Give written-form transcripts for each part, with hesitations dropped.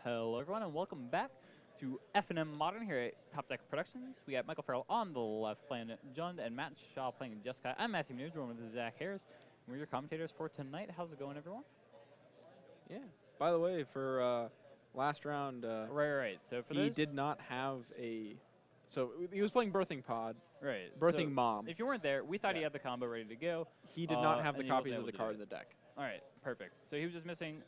Hello, everyone, and welcome back to FNM Modern here at Top Deck Productions. We got Michael Farrell on the left playing Jund and Matt Shaw playing Jeskai. I'm Matthew New, joined with Zach Harris. We're your commentators for tonight. How's it going, everyone? Yeah. By the way, for last round, Right. So for he did not have a. So he was playing Birthing Pod. Right. Birthing so Mom. If you weren't there, we thought he had the combo ready to go. He did not have the and he wasn't copies of able the to card do in the deck. All right, perfect. So he was just missing.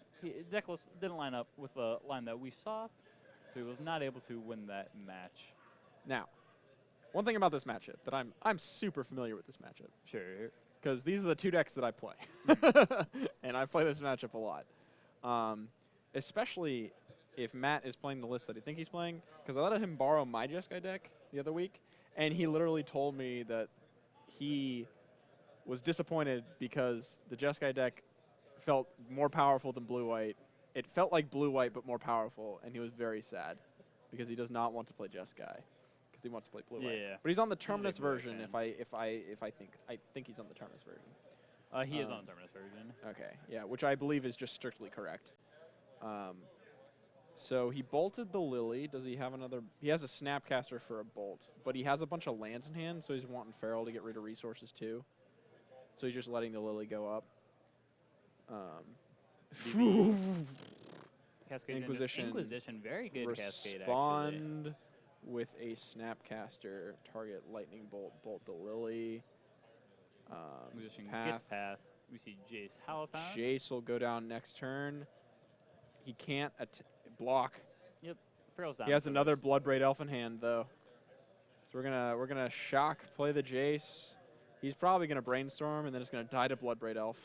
Deck list didn't line up with the line that we saw, so he was not able to win that match. Now, one thing about this matchup that I'm super familiar with this matchup. Sure. Because these are the two decks that I play, and I play this matchup a lot. Especially if Matt is playing the list that I think he's playing, because I let him borrow my Jeskai deck the other week, and he literally told me that he was disappointed because the Jeskai deck felt more powerful than blue-white. It felt like blue-white but more powerful, and he was very sad because he does not want to play Jeskai because he wants to play blue-white. Yeah. But he's on the Terminus version. fan. I think he's on the Terminus version. He is on the Terminus version. Okay, yeah, which I believe is just strictly correct. So he bolted the Lily. Does he have another? He has a Snapcaster for a bolt, but he has a bunch of lands in hand, so he's wanting Farrell to get rid of resources too. So he's just letting the Lily go up. Cascade Inquisition, very good Cascade, actually. Respond with a Snapcaster, target Lightning Bolt, bolt the Lily. Inquisition Path. gets Path. We see Jace Halifax. Jace will go down next turn. He can't block. Yep, Farrell's down. He has another Bloodbraid Elf in hand, though. So we're gonna shock, play the Jace. He's probably gonna Brainstorm, and then it's gonna die to Bloodbraid Elf.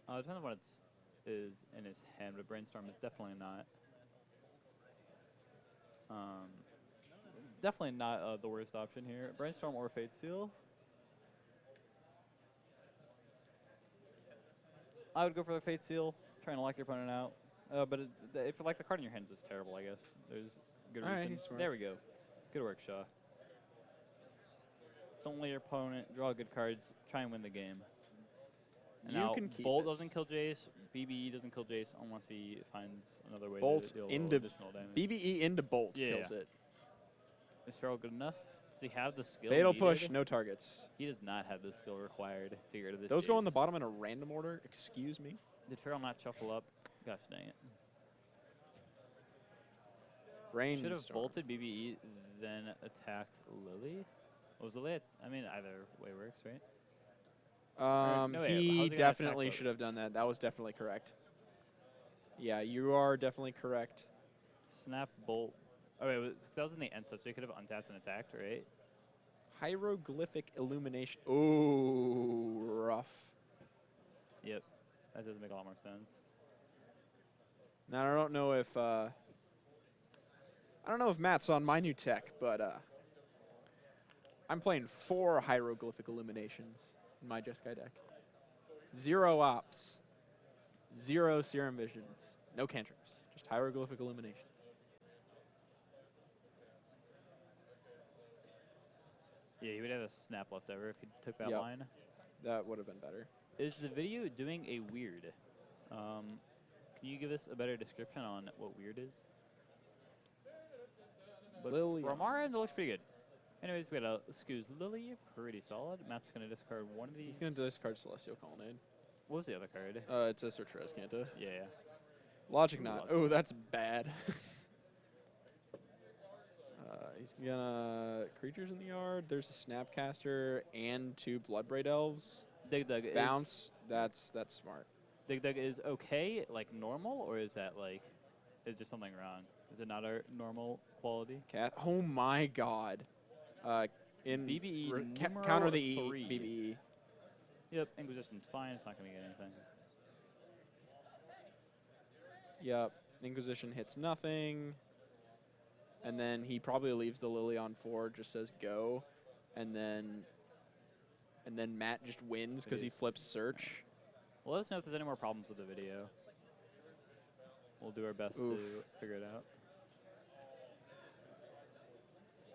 Depends on what is in his hand, but Brainstorm is definitely not. Definitely not the worst option here. Brainstorm or Fate Seal. I would go for the Fate Seal, trying to lock your opponent out. But if you like the card in your hands, it's terrible, I guess. There's good All right, reason. he's smart. There we go. Good work, Shaw. Don't let your opponent draw good cards. Try and win the game. And You now can keep Bolt it. doesn't kill Jace. BBE doesn't kill Jace unless he finds another way Bolt to deal into additional damage. BBE into Bolt Yeah. kills it. Is Farrell good enough? Does he have the skill Fatal needed? push, no targets. He does not have the skill required to get rid of this. Those go on the Jace. bottom in a random order. Excuse me. Did Farrell not shuffle up? Gosh dang it. Brainstorm. Should have bolted BBE, then attacked Lily. Was Lily? I mean, either way works, right? No, wait, how's He he gonna attack definitely Lily? should have done that. That was definitely correct. Yeah, you are definitely correct. Snap bolt. Oh wait, that was in the end step, so he could have untapped and attacked, right? Hieroglyphic illumination. Ooh, rough. Yep. That does make a lot more sense. Now I don't know if Matt's on my new tech, but I'm playing 4 hieroglyphic illuminations in my Jeskai deck. 0 ops, 0 serum visions, no cantrips, just hieroglyphic illuminations. Yeah, he would have a snap left over if he took that Yep. line. That would have been better. Is the video doing a weird? Can you give us a better description on what weird is? But Lily. from our end, it looks pretty good. Anyways, we got a Skew's Lily, pretty solid. Matt's going to discard one of these. He's going to discard Celestial Colonnade. What was the other card? It's a Search for Escanta. Yeah. Logic Ooh, Knot. Logic Oh, Knot. that's bad. He's gonna creatures in the yard. There's a Snapcaster and 2 Bloodbraid Elves. Dig Dug Bounce. That's smart. Dig Dug is okay, like normal, or is that like, is there something wrong? Is it not our normal quality? Cat. Oh my God. In BBE numero counter the E. 3. BBE. Yep, Inquisition's fine. It's not going to get anything. Yep. Inquisition hits nothing. And then he probably leaves the Lily on 4, just says go, and then Matt just wins because he flips Search. Well, let us know if there's any more problems with the video. We'll do our best to figure it out.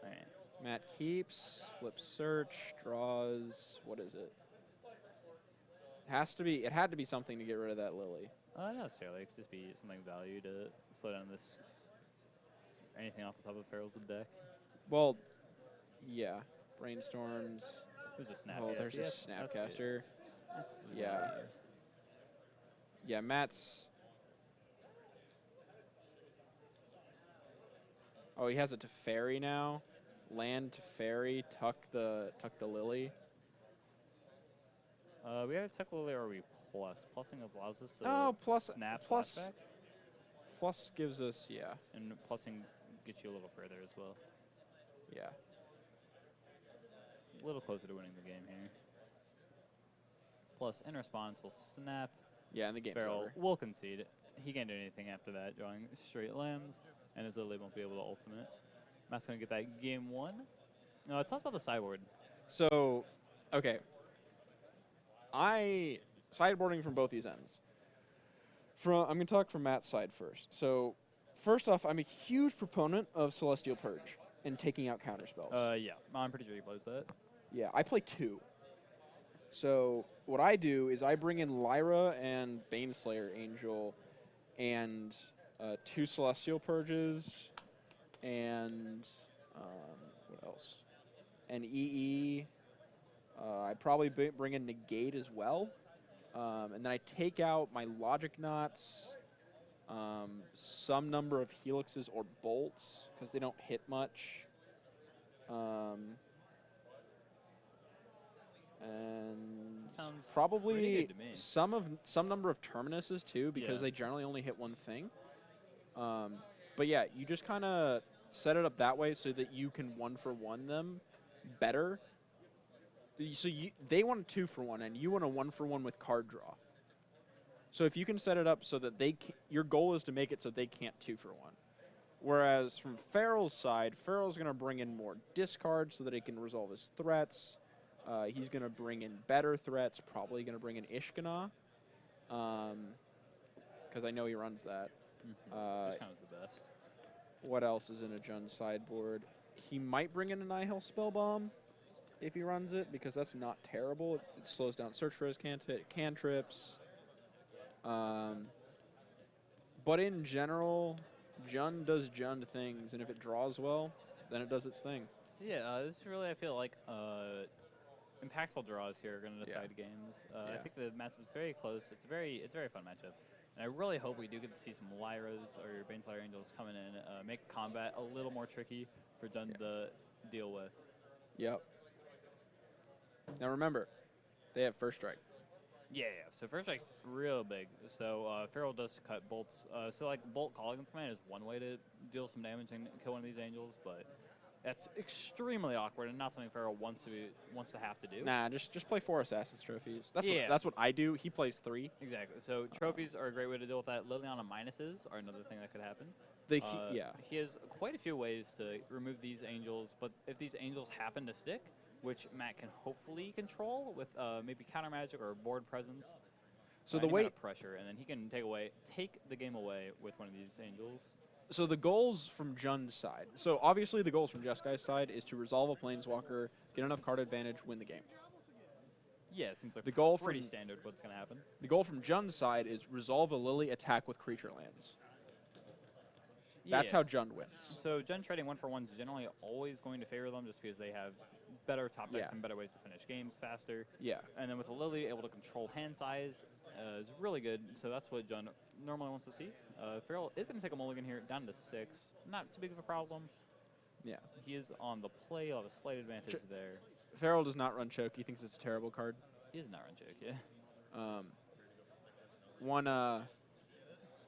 All right. Matt keeps, flips Search, draws. What is it? It had to be something to get rid of that Lily. Not necessarily. It could just be something value to slow down this. Anything off the top of Farrell's deck. Well, yeah. Brainstorms. There's a snap. Oh, Yeah, there's see, a that's Snapcaster. good. That's Yeah. value. Yeah, Matt's. Oh, he has it to Fairy now. Land to Fairy. Tuck the Lily. We have Tech Lily, or are we plus? Plussing allows us to snap plus flashback, plus gives us and plussing gets you a little further as well. yeah. A little closer to winning the game here. Plus, in response, will snap. Yeah, and the game's Farrell over. will concede. He can't do anything after that, drawing straight lambs, and his Lily won't be able to ultimate. Matt's going to get that game 1. Tell us about the sideboard. So, okay. Sideboarding from both these ends. I'm going to talk from Matt's side first. So, first off, I'm a huge proponent of Celestial Purge and taking out counterspells. Yeah, I'm pretty sure he plays that. Yeah, I play 2. So, what I do is I bring in Lyra and Baneslayer Angel and 2 Celestial Purges and what else? An EE. I probably bring in Negate as well. And then I take out my Logic Knots, some number of Helixes or Bolts, because they don't hit much. And Sounds probably pretty good to me. some number of Terminuses too, because Yeah. they generally only hit one thing. But yeah, you just kind of set it up that way so that you can 1-for-1 them better. So they want a 2-for-1, and you want a 1-for-1 with card draw. So if you can set it up so that your goal is to make it so they can't 2-for-1. Whereas from Farrell's side, Farrell's going to bring in more discard so that he can resolve his threats. He's going to bring in better threats, probably going to bring in Ishkana, because I know he runs that. This kind of the best. What else is in a Jund sideboard? He might bring in an Nihil Spellbomb if he runs it, because that's not terrible. It slows down search for his cantrips. But in general, Jund does Jund things, and if it draws well, then it does its thing. Yeah, this is really, I feel like, impactful draws here are going to decide games. I think the matchup is very close. It's a very fun matchup. And I really hope we do get to see some Lyras or Baneslayer Angels coming in, make combat a little more tricky for Jund to deal with. Yep. Now remember, they have first strike. Yeah. So first strike's real big. So Farrell does cut bolts. So like bolt Colligan's command is one way to deal some damage and kill one of these angels, but that's extremely awkward and not something Farrell wants to have to do. Nah, just play 4 Assassin's Trophies. Yeah. That's what I do. He plays 3. Exactly. So trophies are a great way to deal with that. Liliana minuses are another thing that could happen. He has quite a few ways to remove these angels, but if these angels happen to stick, which Matt can hopefully control with maybe counter magic or board presence, so the way pressure, and then he can take the game away with one of these angels. So the goals from Jund's side. So obviously the goals from Jeskai's side is to resolve a Planeswalker, get enough card advantage, win the game. Yeah, it seems like the goal pretty standard what's going to happen. The goal from Jund's side is resolve a Lily, attack with creature lands. That's how Jund wins. So Jund trading 1-for-1 is generally always going to favor them just because they have better top decks and better ways to finish games faster. Yeah. And then with a Lily able to control hand size is really good. So that's what Jund normally wants to see. Farrell is going to take a mulligan here down to 6. Not too big of a problem. Yeah. He is on the play. He'll have a slight advantage there. Farrell does not run Choke. He thinks it's a terrible card. He does not run Choke, yeah.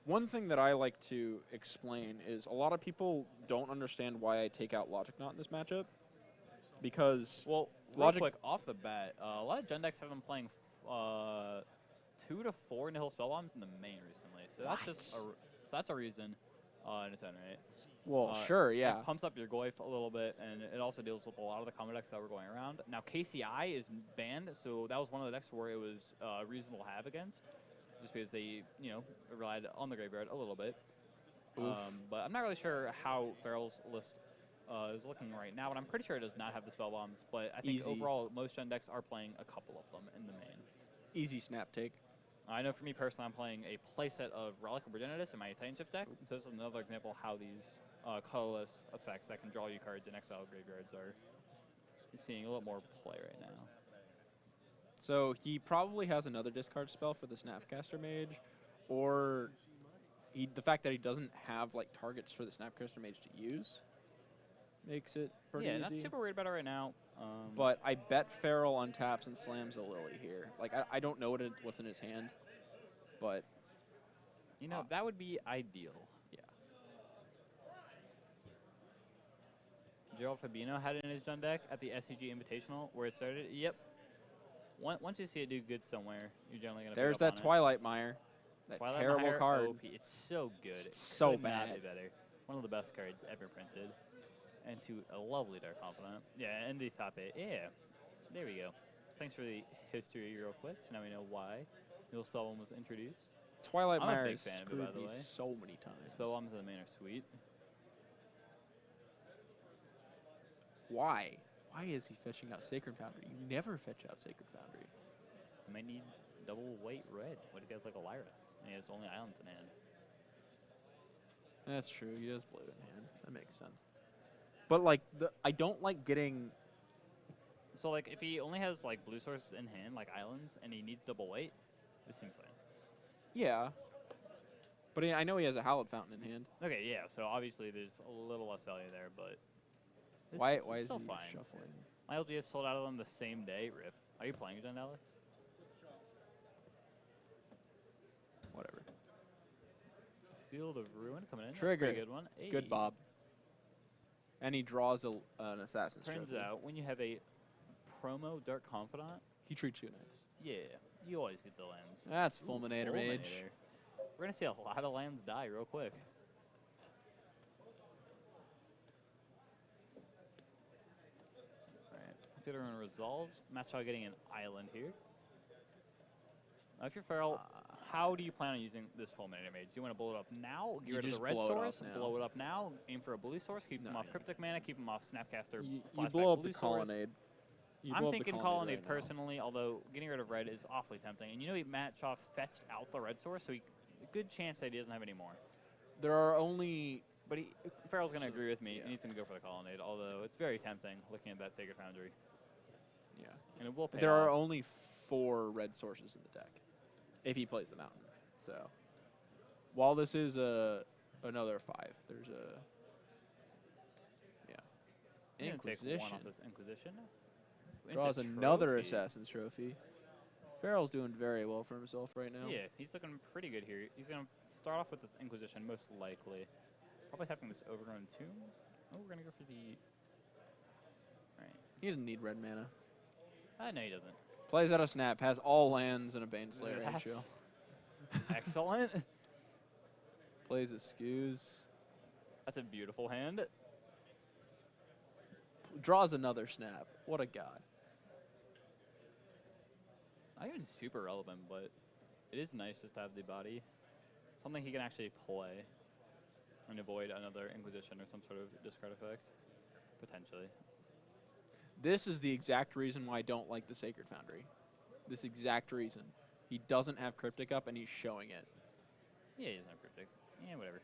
One thing that I like to explain is a lot of people don't understand why I take out Logic Knot in this matchup. Because real quick, off the bat, a lot of Jund decks have been playing 2 to 4 Nihil Spellbombs in the main recently. So that's a reason in its own right. Well, sure, yeah. It pumps up your Goyf a little bit, and it also deals with a lot of the combo decks that were going around. Now, KCI is banned, so that was one of the decks where it was reasonable to have against, just because they, relied on the graveyard a little bit. But I'm not really sure how Farrell's list is looking right now, but I'm pretty sure it does not have the spell bombs. But I think overall, most Jund decks are playing a couple of them in the main. Easy snap take. I know for me personally, I'm playing a playset of Relic of Progenitus in my Titan Shift deck. So this is another example of how these colorless effects that can draw you cards in exile graveyards are seeing a little more play right now. So he probably has another discard spell for the Snapcaster Mage, or the fact that he doesn't have like targets for the Snapcaster Mage to use makes it pretty easy. Yeah, not super worried about it right now. But I bet Farrell untaps and slams a Lily here. Like, I don't know what's in his hand, but... You know, that would be ideal. Yeah. Gerald Fabino had it in his Jund deck at the SCG Invitational where it started. Yep. Once you see it do good somewhere, you're generally going to There's that Twilight Mire. That Twilight terrible Mire card. OP. It's so good. It's so Could bad. Not be better. One of the best cards ever printed. And to a lovely Dark Confidant. Yeah, and the top 8. Yeah. There we go. Thanks for the history real quick. So now we know why Mule Spellbomb was introduced. Twilight I'm a Mire big fan of it, by the way. so many times. Spellbombs in the main are sweet. Why? Why is he fetching out Sacred Foundry? You never fetch out Sacred Foundry. You might need double white red. What if he has like a Lyra? And he has only islands in hand. That's true. He does blue in hand. That makes sense. But like, I don't like getting. So like, if he only has like blue sources in hand, like islands, and he needs double white, this seems fine. Yeah. But I know he has a Hallowed Fountain in hand. Okay, yeah. So obviously there's a little less value there, but Why is still he fine. shuffling? My LGS sold out of them the same day. Rip. Are you playing Jund, Alex? Whatever. Field of Ruin coming in. Trigger. That's a pretty good one. Hey. Good Bob. And he draws an Assassin's Turns Trophy. out when you have a promo Dark Confidant, He treats you nice. yeah, you always get the lands. That's Ooh, Fulminator Mage. We're going to see a lot of lands die real quick. Alright, Theater Ruin resolves. Match Shaw getting an island here. Now if you're Farrell, how do you plan on using this Fulminator Mage? Do you want to blow it up now? Get rid of the red source, blow it up now, aim for a blue source, keep them off Cryptic Mana, keep them off Snapcaster. You blow up the Colonnade. I'm thinking Colonnade personally, although getting rid of red is awfully tempting. And you know Matt Shaw fetched out the red source, so a good chance that he doesn't have any more. There are only... But Farrell's going to agree with me, and he's going to go for the Colonnade, although it's very tempting looking at that Sacred Foundry. Yeah. And it will pay There off. are only 4 red sources in the deck, if he plays the Mountain. So, while this is another 5, there's a... Yeah. Inquisition. Take one off this Inquisition. Draws another Assassin's Trophy. Farrell's doing very well for himself right now. Yeah, he's looking pretty good here. He's going to start off with this Inquisition, most likely. Probably tapping this Overgrown Tomb. Oh, we're going to go for the... Alright. He doesn't need red mana. No, he doesn't. Plays out a Snap, has all lands and a Baneslayer That's HO. excellent. Plays a Scoos. That's a beautiful hand. Draws another Snap. What a god. Not even super relevant, but it is nice just to have the body. Something he can actually play and avoid another Inquisition or some sort of discard effect, potentially. This is the exact reason why I don't like the Sacred Foundry. This exact reason. He doesn't have Cryptic up, and he's showing it. Yeah, he doesn't have Cryptic. Yeah, whatever.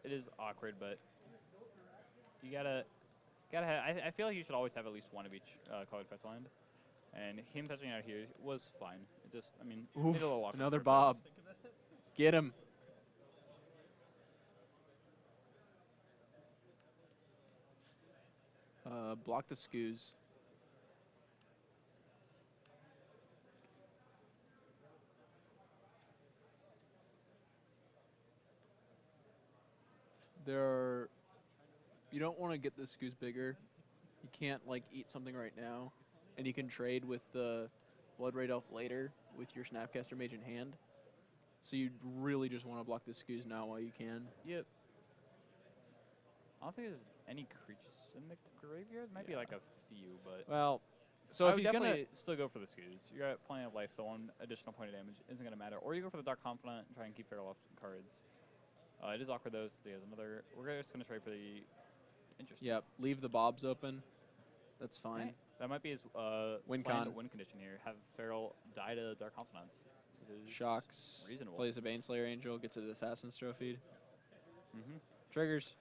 It is awkward, but you gotta have, I feel like you should always have at least one of each colored fetch land. And him fetching out here was fine. It just, I mean, Oof, made a little awkward another for Bob. us. Get him. Block the Scoos. You don't want to get the Scoos bigger. You can't like eat something right now, and you can trade with the Blood Raid Elf later with your Snapcaster Mage in hand. So you really just want to block the Scoos now while you can. Yep. I don't think there's any creatures in the graveyard. Might be like a few, but Well, so I if would he's gonna definitely still go for the Scoos. You're at plenty of life. The one additional point of damage isn't going to matter. Or you go for the Dark Confidant and try and keep Farrell off cards. It is awkward though. Since he has another. We're just going to trade for the. Interesting. Yep, leave the Bobs open. That's fine. Right. That might be his Win planned con. win condition here. Have Farrell die to Dark Confidants. Shocks. Reasonable. Plays a Baneslayer Angel, gets an Assassin's Trophy. Mm-hmm. Triggers.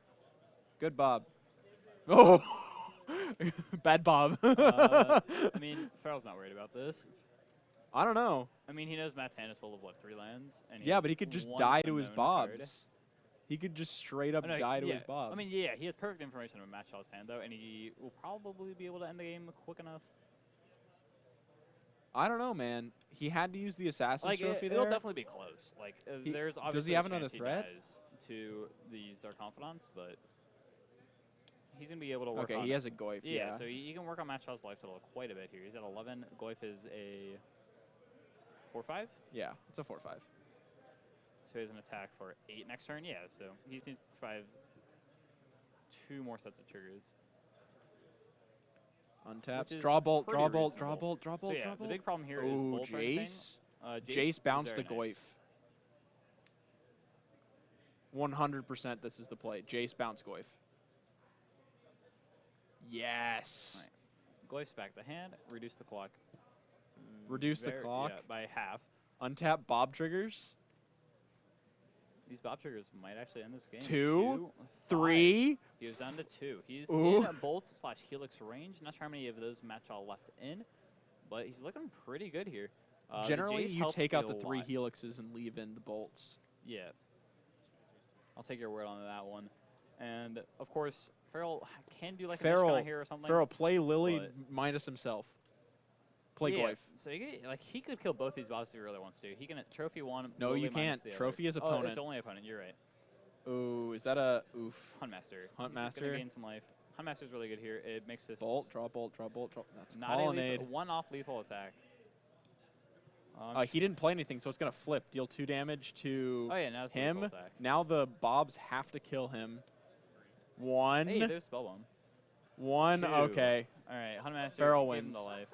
Good Bob. Oh! Bad Bob. I mean, Farrell's not worried about this. I don't know. I mean, he knows Matt's hand is full of, what, 3 lands? And Yeah, but he could just one die to his unknown Bobs. card. He could just straight up Oh, no, die to yeah. his Bobs. I mean, yeah, he has perfect information on Matt Shaw's hand, though, and he will probably be able to end the game quick enough. I don't know, man. He had to use the Assassin's Trophy It'll there. definitely be close. Like, there's obviously does he have a another chance threat? He dies to these Dark Confidants, but he's going to be able to work on Okay, he has a Goyf, yeah, so he can work on Matt Shaw's life total quite a bit here. He's at 11. Goyf is a 4-5? Yeah, it's a 4-5. So he has an attack for 8 next turn. Yeah, so he needs to survive 2 more sets of triggers. Untaps. Draw bolt, pretty draw bolt, reasonable. draw bolt, draw bolt, So yeah, draw the bolt. big problem here is Ooh, bolt for anything. Jace. Jace Jace bounced the very Goyf. nice. 100% this is the play. Jace bounce Goyf. Yes. Right. Goyf's back the hand, reduce the clock. Reduce the clock. Yeah, by half. Untap Bob triggers. These Bob triggers might actually end this game. 2, 5. 3. He was down to 2. He's Ooh. in a bolt/helix range. Not sure how many of those Matt Shaw left in, but he's looking pretty good here. Generally, Jace you helped take out the a 3 lot. helixes and leave in the bolts. Yeah. I'll take your word on that one. And, of course, Farrell can do like a Jeskai here or something. Farrell, play Lily minus himself. Play yeah, Goyf. So he could kill both these bosses if he really wants to. He can trophy 1. No, Lily you minus can't. the Trophy other. is opponent. Oh, it's only opponent. You're right. Ooh, is that a oof? Huntmaster. Huntmaster. He's gonna gain some life. Huntmaster's really good here. It makes this Bolt, draw bolt, draw bolt, draw. That's not colonnade. a one-off lethal attack. He didn't play anything, so it's gonna flip. Deal 2 damage to oh yeah, now it's a him. lethal attack. Now the Bobs have to kill him. 1. Hey, there's Spellbomb. 1. 2. Okay. All right, Huntmaster. Farrell gave him wins. the life.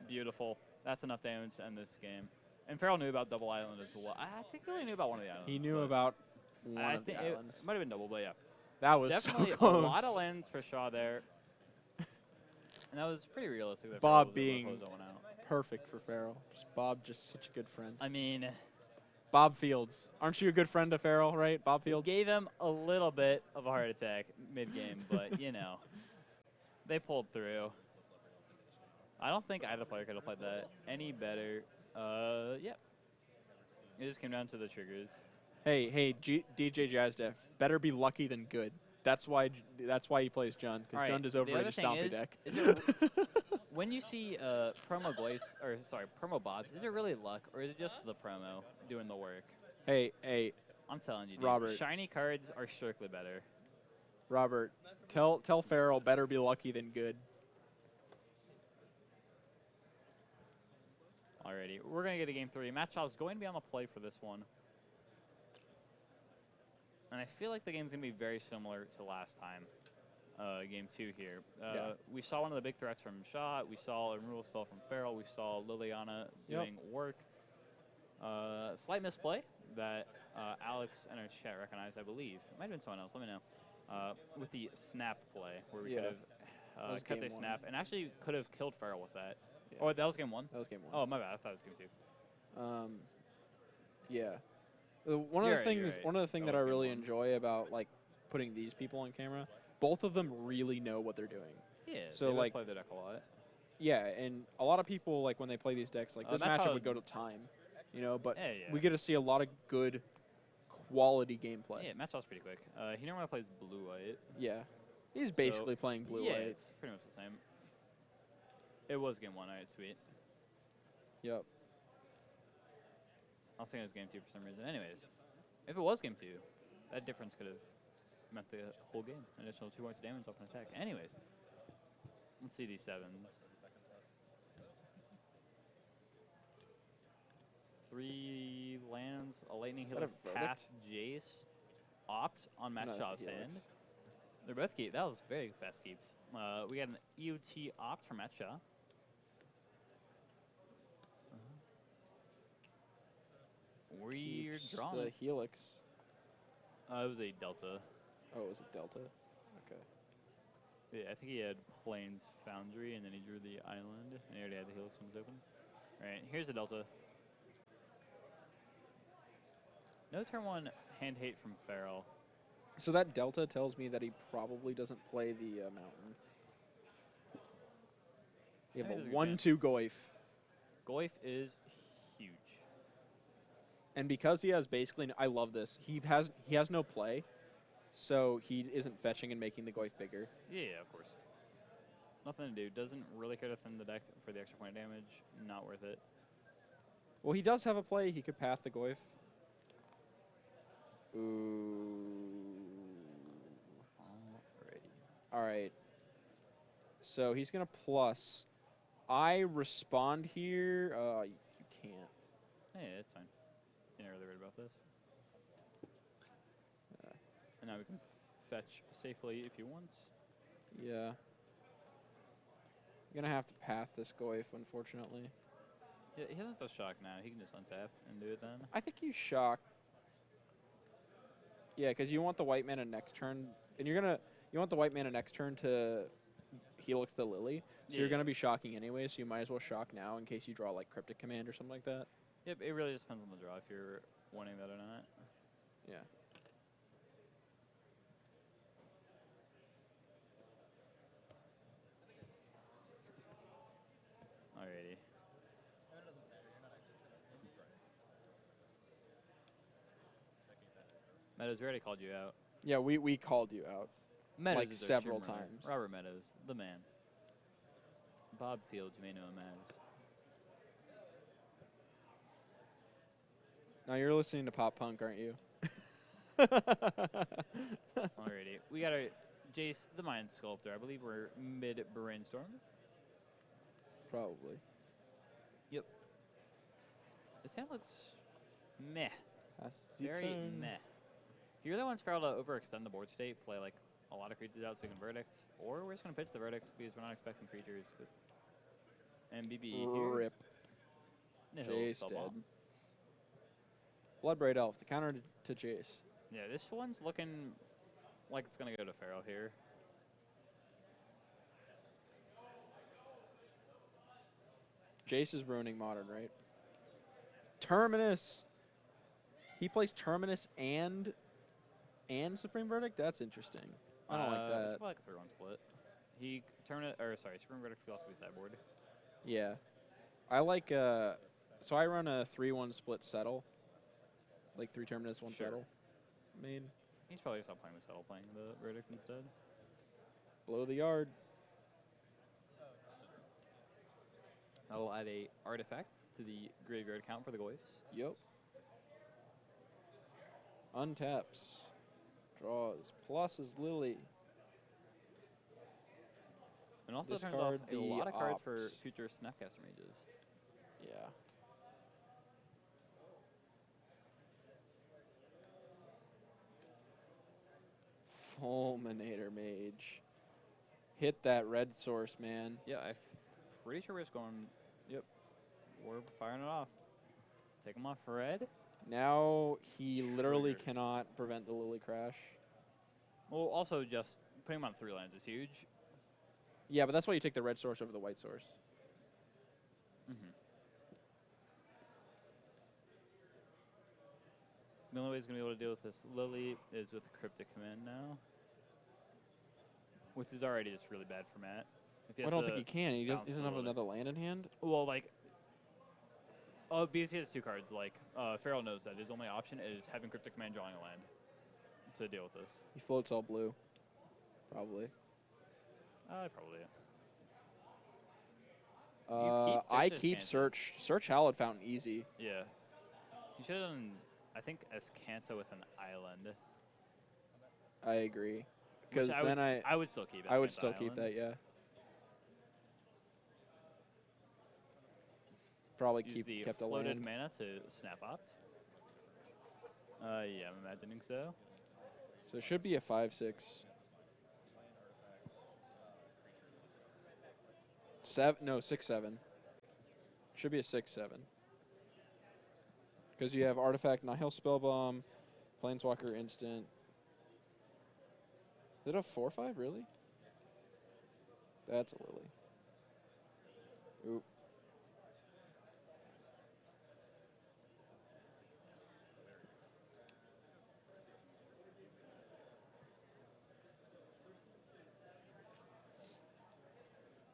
Beautiful. That's enough damage to end this game. And Farrell knew about Double Island as well. I think he only knew about one of the islands. He knew about one I of the think islands. it might have been double, but yeah. That was Definitely so close. a lot of lands for Shaw there. And that was pretty realistic. That Bob Farrell was able to being close that one out. perfect for Farrell. Bob, just such a good friend. I mean, Bob Fields. Aren't you a good friend to Farrell, right? Bob Fields? gave him a little bit of a heart attack mid-game, but, you know, they pulled through. I don't think either player could have played that any better. Yeah. It just came down to the triggers. Hey, DJ Jazzdef. Better be lucky than good. That's why he plays Jund, because Right, Jund is the overrated other thing Stompy deck. is it when you see promo Bobs, is it really luck, or is it just the promo doing the work? Hey, I'm telling you, dude, Robert. shiny cards are strictly better. Robert, tell Farrell better be lucky than good. Alrighty, we're going to get a game 3. Matt Shaw's going to be on the play for this one. And I feel like the game's going to be very similar to last time, game 2 here. Yeah. We saw one of the big threats from Shaw. We saw a removal spell from Farrell. We saw Liliana doing work. Slight misplay that Alex and our chat recognized, I believe. It might have been someone else. Let me know. With the snap play, where we could have kept a snap and actually could have killed Farrell with that. Yeah. Oh, that was game 1? That was game 1. Oh, my bad. I thought it was game 2. Yeah. One of the things That that I was game really 1. enjoy about like putting these people on camera, both of them really know what they're doing. Yeah, So, they both like, play the deck a lot. Yeah, and a lot of people, like, when they play these decks, like, this Matt matchup Shaw- would go to time, you know, but Yeah. we get to see a lot of good quality gameplay. Yeah, Matt Shaw's pretty quick. He normally plays blue-white. Yeah. He's basically playing Yeah, blue-white. it's pretty much the same. It was game 1, alright, sweet. Yep. I was thinking it was game 2 for some reason. Anyways, if it was game 2, that difference could have meant the whole game. An additional 2 points of damage off an attack. Anyways, let's see these 7s. 3 lands, a lightning Is that helix a verdict? past Jace, opt on Matt No, it's a Shaw's helix. hand. They're both keep. That was very fast keeps. We got an EOT opt from Matt Shaw. Weird Keeps draw. the helix. It was a delta. Oh, it was a delta? Okay. Yeah, I think he had Plains Foundry, and then he drew the island, and he already had the Helix ones open. All right, here's the Delta. No turn 1 hand hate from Farrell. So that delta tells me that he probably doesn't play the mountain. You have I mean, a 1/2 Goif. Goif is huge. And because he has basically, I love this. He has no play, so he isn't fetching and making the Goif bigger. Yeah, of course. Nothing to do. Doesn't really care to thin the deck for the extra point of damage. Not worth it. Well, he does have a play. He could path the Goif. Ooh. Alrighty. All right. So he's gonna plus. I respond here. You can't. Hey, it's fine. You're not really worried about this. And now we can fetch safely if he wants. Yeah. You're gonna have to path this Goif, unfortunately. Yeah, he doesn't have to shock now. He can just untap and do it then. I think you shock. Yeah, because you want the white mana next turn, and you want the white mana next turn to Helix the Lily. So you're gonna be shocking anyway. So you might as well shock now in case you draw like Cryptic Command or something like that. Yep, it really just depends on the draw if you're wanting that or not. Yeah. Alrighty. Meadows, we already called you out. Yeah, we called you out. Meadows Like is our several stream runner. times. Robert Meadows, the man. Bob Fields, you may know him as. Now you're listening to pop punk, aren't you? Alrighty. We got our Jace, the Mind Sculptor. I believe we're mid-brainstorm. Probably. Yep. This hand looks meh. That's the Very turn. meh. He really wants Farrell to overextend the board state, play like a lot of creatures out so he can verdict. Or we're just going to pitch the verdict because we're not expecting creatures. And BB here. Rip. Nihil Jace spell dead. bomb. Bloodbraid Elf, the counter to Jace. Yeah, this one's looking like it's going to go to Farrell here. Jace is ruining Modern, right? Terminus. He plays Terminus and Supreme Verdict? That's interesting. I don't like that. It's probably like a 3-1 split. He Supreme Verdict could also be sideboard. Yeah. I like, so I run a 3-1 split settle. Like 3 Terminus, 1 Sure. settle. Main. He's probably stopped playing with Settle, playing the Verdict instead. Blow the yard. I'll add a artifact to the graveyard count for the Goyfs. Yep. Untaps. Draws. Plus is Lily. And also turns Discard off a the lot of cards for ops. future Snapcaster Mages. Yeah. Fulminator Mage. Hit that red source, man. Yeah, I'm pretty sure we're just going, yep, we're firing it off. Take him off red. Now he literally Triggered. cannot prevent the Lily Crash. Well, also just putting him on 3 lands is huge. Yeah, but that's why you take the red source over the white source. Mm-hmm. The only way he's going to be able to deal with this Lily is with Cryptic Command now. Which is already just really bad for Matt. If he I has don't to think he can. He bounce doesn't the have Lily. another land in hand. Well, like, because he has 2 cards. Like, Farrell knows that his only option is having Cryptic Command drawing a land to deal with this. He floats all blue. Probably. Probably. You keep I Search's keep chances. search Hallowed Fountain easy. Yeah. You should have done, I think, Escanto with an island. I agree. Which Because I then would I would still keep I would Escanto still keep Island. that. Yeah. Probably Use the kept the floated land. mana to snap opt. Yeah, I'm imagining so. So it should be a 5/6. 6/7. Should be a 6/7. Because you have Artifact, Nihil Spellbomb, Planeswalker Instant. Is it a 4/5 really? That's a lily. Oop.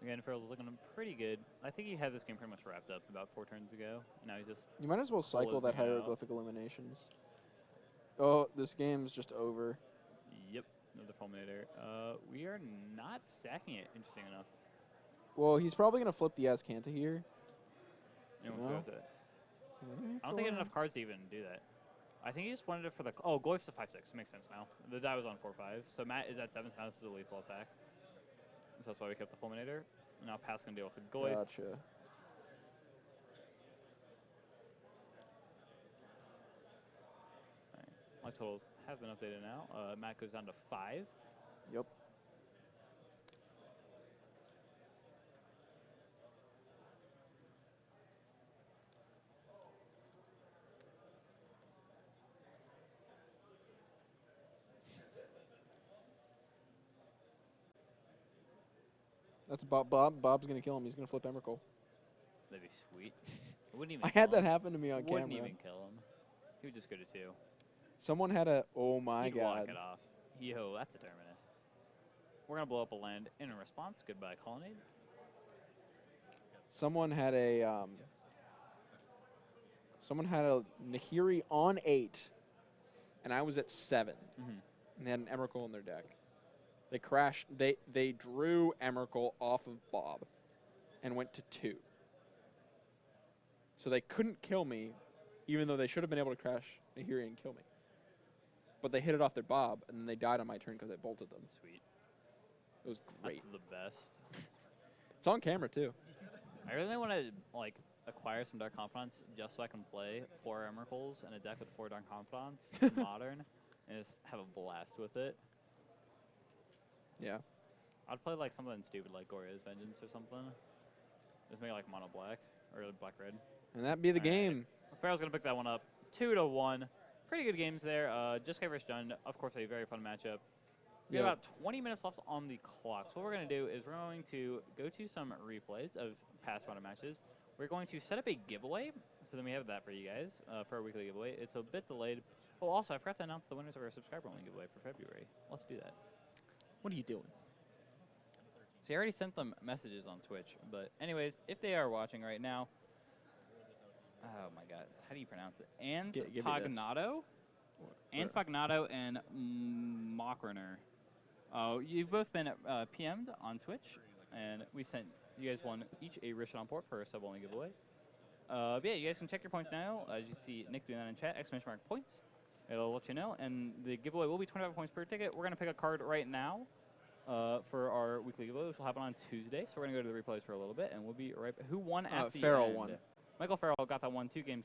Again, Farrell's looking pretty good. I think he had this game pretty much wrapped up about 4 turns ago. And now he's just You might as well cycle that closing it out. hieroglyphic eliminations. Oh, this game's just over. Yep, another fulminator. We are not stacking it, interesting enough. Well, he's probably going to flip the Ascanta here. Anyone's No. good with it. I don't think he had enough cards to even do that. I think he just wanted it for the... Oh, Goif's a 5/6. Makes sense now. The die was on 4/5. So Matt is at 7th. Now this is a lethal attack. So that's why we kept the fulminator. Now Pat's going to deal with the Goif. Gotcha. My totals have been updated now. Matt goes down to 5. Yep. That's Bob. Bob's going to kill him. He's going to flip Emrakul. That'd be sweet. It wouldn't even I had kill that him. happen to me on Wouldn't camera. even kill him. He would just go to 2. Someone had a... Oh, my He'd God. walk it off. Yo, that's a Terminus. We're going to blow up a land in a response. Goodbye, Colonnade. Someone had a... Someone had a Nahiri on 8, and I was at 7. Mm-hmm. And they had an Emrakul in their deck. They crashed. They drew Emrakul off of Bob and went to 2. So they couldn't kill me, even though they should have been able to crash Nahiri and kill me. But they hit it off their Bob, and then they died on my turn because I bolted them. Sweet. It was great. That's the best. It's on camera, too. I really want to, like, acquire some Dark Confidants just so I can play 4 Emrakuls in a deck with 4 Dark Confidants in Modern and just have a blast with it. Yeah. I'd play, like, something stupid like Goria's Vengeance or something. Just make it, like, mono black or black-red. And that'd be the game. Farrell's going to pick that one up. 2-1. Pretty good games there. Jeskai versus Jund, of course, a very fun matchup. We have about 20 minutes left on the clock. So what we're going to do is we're going to go to some replays of past Modern matches. We're going to set up a giveaway. So then we have that for you guys for our weekly giveaway. It's a bit delayed. Oh, also, I forgot to announce the winners of our subscriber-only giveaway for February. Let's do that. What are you doing? So I already sent them messages on Twitch. But anyways, if they are watching right now, oh my God, how do you pronounce it? Anspagnato? Anspagnato and Mockriner. Oh, you've both been PM'd on Twitch, and we sent you guys one each a Rishon port for a sub-only giveaway. But yeah, you guys can check your points now. As you see Nick doing that in chat, ! Points. It'll let you know, and the giveaway will be 25 points per ticket. We're going to pick a card right now for our weekly giveaway, which will happen on Tuesday. So we're going to go to the replays for a little bit, and we'll be right back. Who won at the Farrell end? won. Michael Farrell got that one 2-1.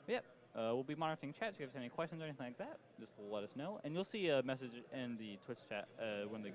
But yep. We'll be monitoring chat. So if you have any questions or anything like that, just let us know. And you'll see a message in the Twitch chat when the